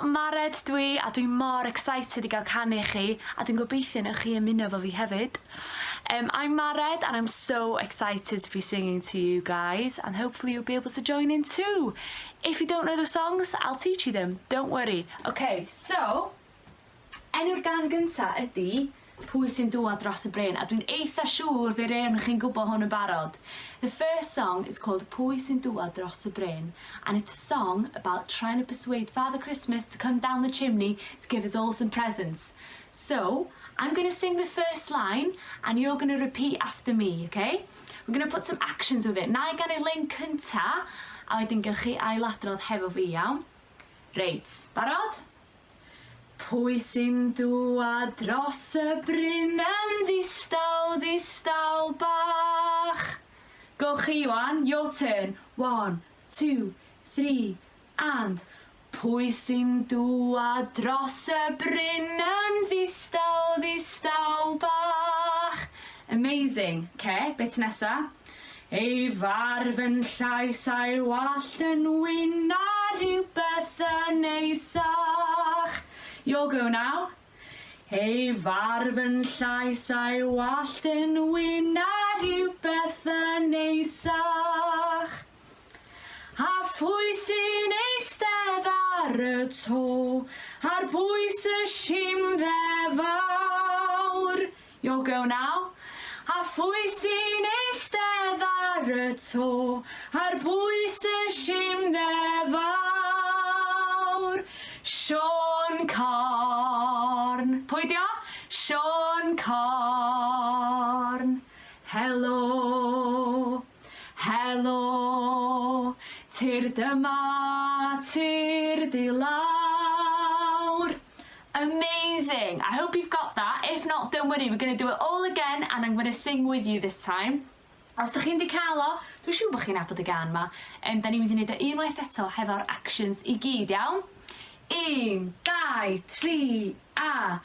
Mared dwi, a dwi'n mor excited I gael canu chi, a dwi'n gobeithio na chi ymuno fo fi hefyd. I'm Mared, and I'm so excited to be singing to you guys, and hopefully you'll be able to join in too. If you don't know the songs, I'll teach you them, don't worry. Okay, so, enw'r gan gynta ydi Pwy sy'n dŵad dros y bryn, a dwi'n eitha siŵr fe rhaid chi'n gwybod hwn yn barod. The first song is called Pwy sy'n dŵad dros y bryn, and it's a song about trying to persuade Father Christmas to come down the chimney to give us all some presents. So, I'm going to sing the first line, and you're going to repeat after me, okay? We're going to put some actions with it. Na I gan ei lein cynta, a wedyn gewch chi ailadrodd hefo fi, iawn? Reit, barod? Pwy sy'n dŵad dros y bryn yn ddistaw, ddistaw bach? Gowch chi, Iwan, your turn. 1, 2, 3, and... Pwy sy'n dŵad dros y bryn yn ddistaw, ddistaw bach? Amazing. Okay, bit nesa. Ei farf yn llais a'i wallt yn wyn a rhywbeth yn neisach. You'll go now. Ei farf yn llais a'i wallt yn wyn a rhywbeth yn neisach. A phwy sy'n eistedd ar y to, ar bwys y simdde fawr. You'll go now. A phwy sy'n eistedd ar y to, ar bwys y simdde fawr. Sean Corn. Pwy dio? Sean Corn. Helo, helo, tir dyma, tir di lawr. Amazing. I hope you've got that. If not, don't worry. We're going to do it all again, and I'm going to sing with you this time. Os ydych chi'n di cael o, dwi'n siŵr bod chi'n abod y gan ma. Da ni'n mynd i wneud o unwaith eto hefo'r actions I gyd, iawn? 1, 2, 3, a...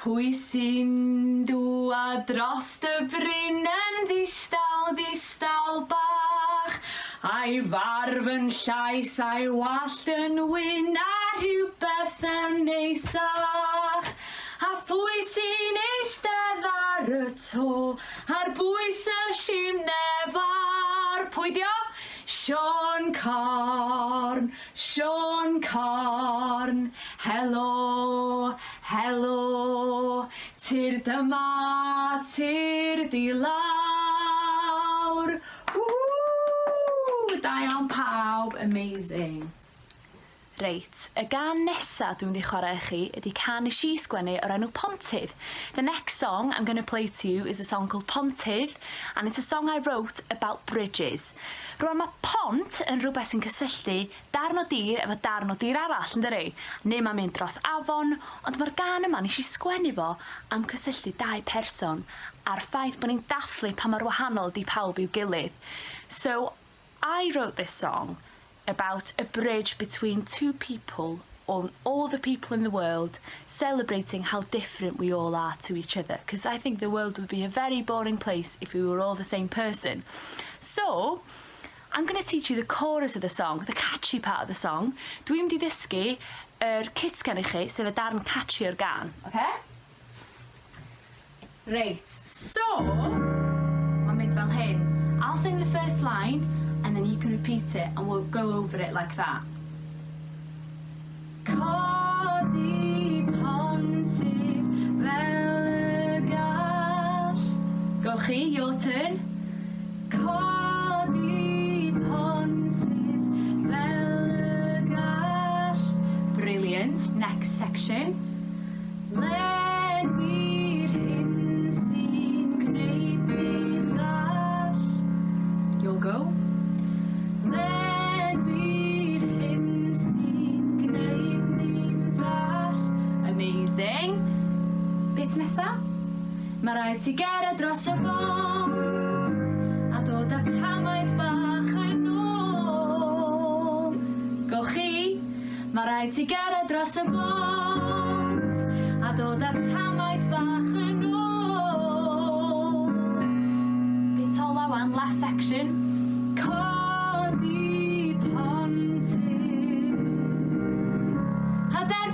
Pwy sy'n dŵad dros y bryn yn ddistaw, ddistaw bach? A'i farf yn llais a'i wallt yn wyn a rhywbeth yn neisach. A phwy sy'n eistedd ar y to, ar bwys y simne fawr. Pwy dio? Sean Corn, Sean Corn. Helo, helo, tir dyma, tir di lawr. Woo! Da iawn pawb, amazing. Reit, y gan nesa dwi'n mynd I chwarae chi ydy can nes I sgwennu o'r enw Pontydd. The next song I'm going to play to you is a song called Pontydd, and it's a song I wrote about bridges. Rwan mae pont yn rhywbeth sy'n cysylltu darn o dir efo darn o dir arall, yn dyri? Neu mae'n mynd dros afon, ond mae'r gan yma nes I sgwennu fo am cysylltu dau person a'r ffaith bod ni'n dathlu pa mor wahanol di pawb i'w gilydd. So, I wrote this song about a bridge between two people, or all the people in the world, celebrating how different we all are to each other, because I think the world would be a very boring place if we were all the same person. So, I'm going to teach you the chorus of the song, the catchy part of the song. Dwi'n mynd I ddysgu cysgan I chi, sef y darn catchy o'r gan, okay? Right, so, mae'n mynd fel hyn. I'll sing the first line, and then you can repeat it, and we'll go over it like that. Codi'r pontydd fel y gall. Go chi, your turn. Codi'r pontydd fel y gall. Brilliant. Next section. Lenwi'r hyn sy'n gwneud ni'n ddall. You'll go. Lenwi'r hyn sy'n gwneud ni'n ddall. Amazing. Bit nesa. Mae rhaid ti gera dros y bont a dod â tamaid bach yn ôl. Go chi. Mae rhaid ti gera dros y bont a dod â tamaid bach yn ôl. Bit ola wan, last section. Codi'r pontydd. A then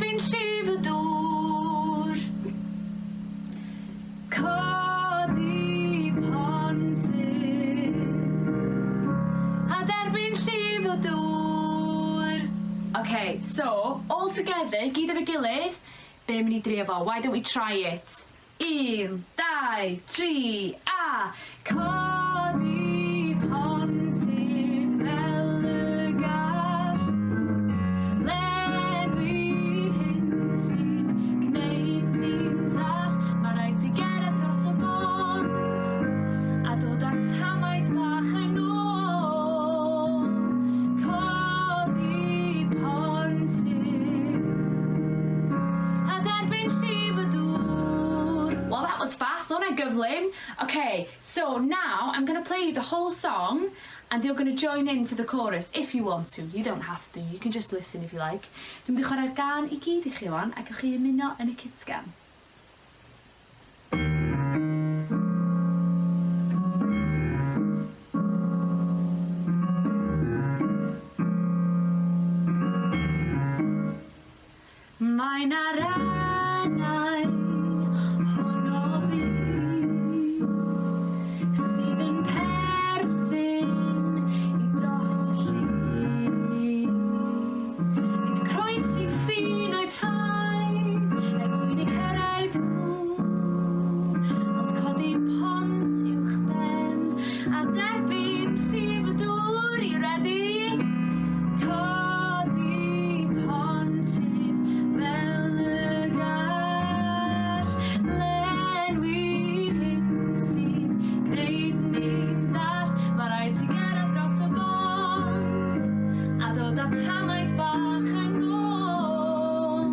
dŵr. Okay, so, all together, gyd efo'i gilydd, be mynd I drio fo? Why don't we try it? 1, 2, 3, a! Codi pontydd fel y gall, lenwi'r hyn sy'n gwneud ni'n ddall. Mae rhaid ti gered dros y bont, a dod â tamaid bach yn ôl. Codi pontydd, a derbyn llif y dŵr. Well, that was fast, wasn't it, gyflym? Okay, so now I'm going to play you the whole song and you're going to join in for the chorus if you want to. You don't have to, you can just listen if you like. Dwi'n mynd I chwarae'r gan I gyd I chi wan ac o'ch chi ymuno yn y kids gam. Mae'n arannau honno fi sydd yn perthyn I dros y llyn. Nid croesi ffin oedd rhaid mwyn I cyrraedd nhw, ond codi pont uwch ben a derbyn llif y dŵr. You ready? Codi pontydd fel y gall, lenwi'r hyn sy'n gwneud ni'n ddall. Mae rhaid ti gered dros y bont, a dod â tamaid bach yn ôl.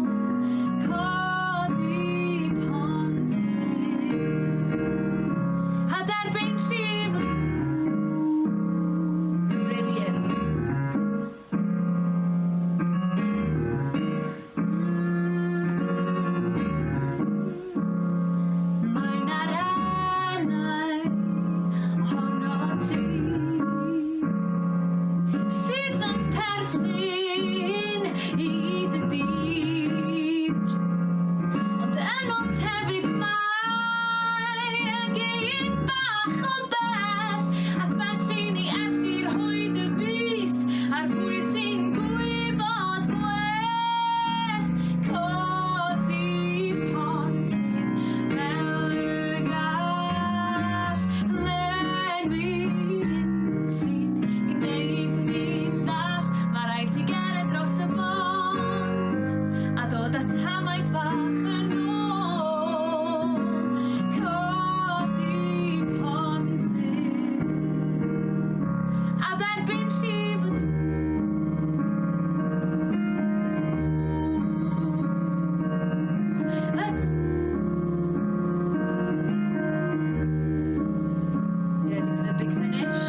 Codi pontydd, a derbyn llif y dŵr. Brilliant. Mae'n arannau honno ti sydd yn perthyn I dy dir, ond yno'n hefyd mae y gyn bach o bell, ac felly ni ellir hoed y fys ar pwy sy'n gwybod gwell. Codi pontydd fel y gall, lenwi'r hyn sy'n gwneud ni'n ddall. Mae rhaid ti gered dros y bont, a dod â tamaid bach yn ôl. Codi pontydd, a derbyn llif y dŵr. You ready for the big finish?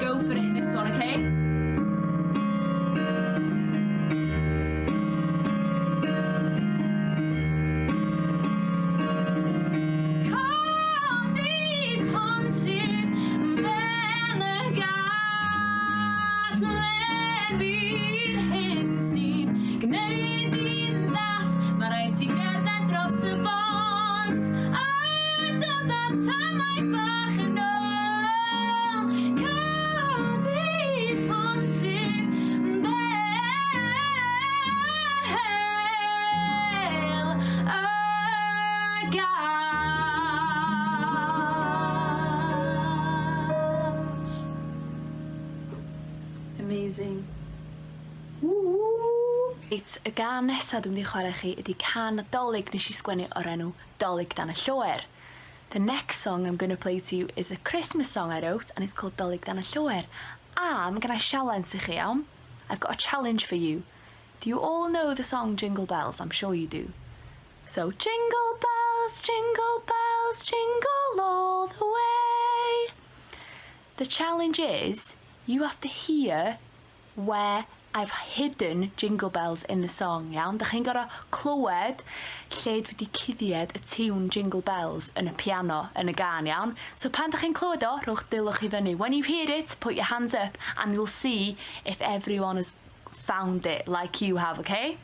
Go for it in this one, okay? Codi pontydd fel y gall, lenwi'r hyn sy'n gwneud ni'n ddall. Mae rhaid ti gerdded dros y bont, a dod â tamaid bach yn ôl. Codi pontydd fel y gall. Amazing. Reit, y gan nesaf dwi'n mynd I chwarae chi ydy can Nadolig nes I sgwennu o'r enw Dolig dan y Llwyr. The next song I'm going to play to you is a Christmas song I wrote and it's called Dolig dan y Llwyr. I'm going to challenge I chi iawn. I've got a challenge for you. Do you all know the song Jingle Bells? I'm sure you do. So, jingle bells, jingle all the way. The challenge is you have to hear where I've hidden jingle bells in the song, iawn? Dach chi'n gor'o clywed lle dwi wedi cuddiad y tiwn jingle bells yn y piano, yn y gan, iawn? So pan dach chi'n clywed o, rhowch dylwch I fyny. When you hear it, put your hands up and you'll see if everyone has found it like you have, okay?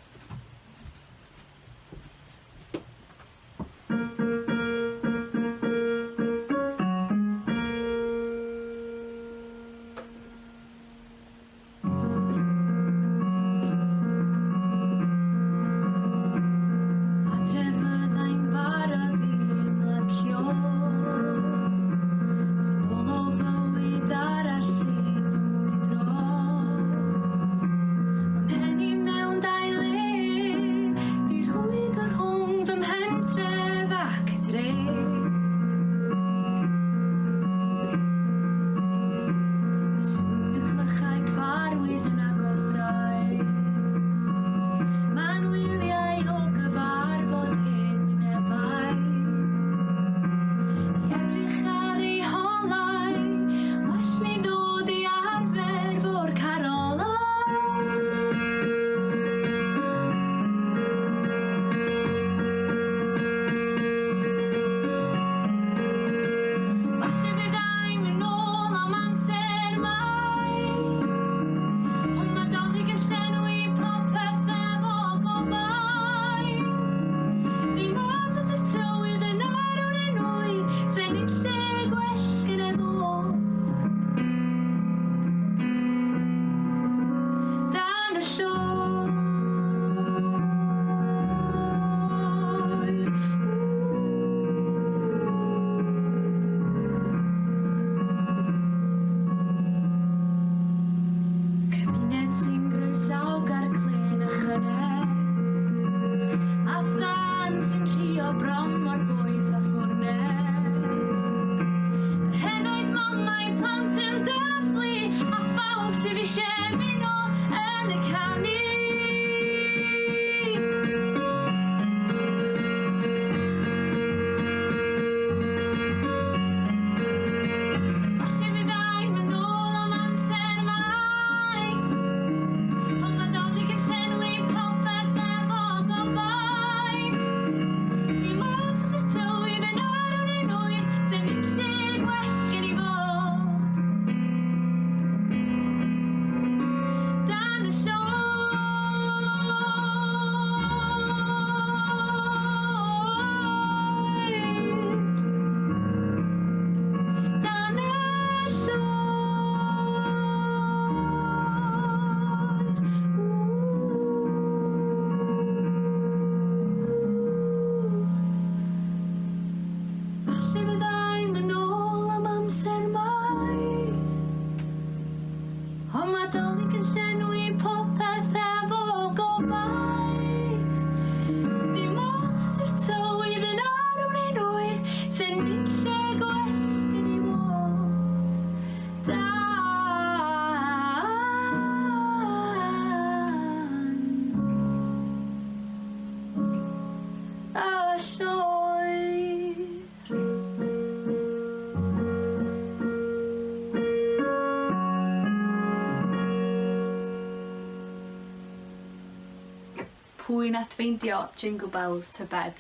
nath feindio Jingle Bells tybed?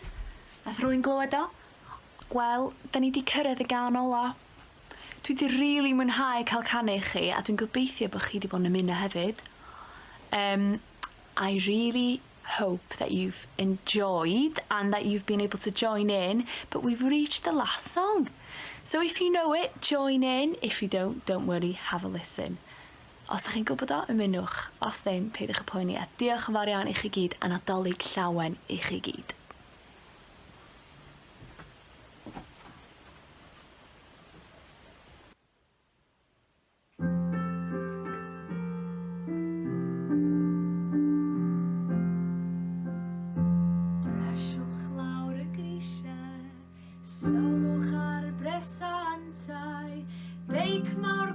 Nath rhywun glywed o? Wel, da ni di cyrraedd y gan ola. Dwi di rili mwynhau cael canu chi a dwi'n gobeithio bod chi di bod yn ymuno hefyd. I really hope that you've enjoyed and that you've been able to join in, but we've reached the last song. So if you know it, join in. If you don't worry, have a listen. Os da chi'n gwybod o, ymunwch. Os ddim, peidwch y poeni. A diolch yn fawr iawn i chi gyd a Nadolig llawen i chi gyd. Brasiwch lawr y grisiau, sylwch ar bresantau, beic mawr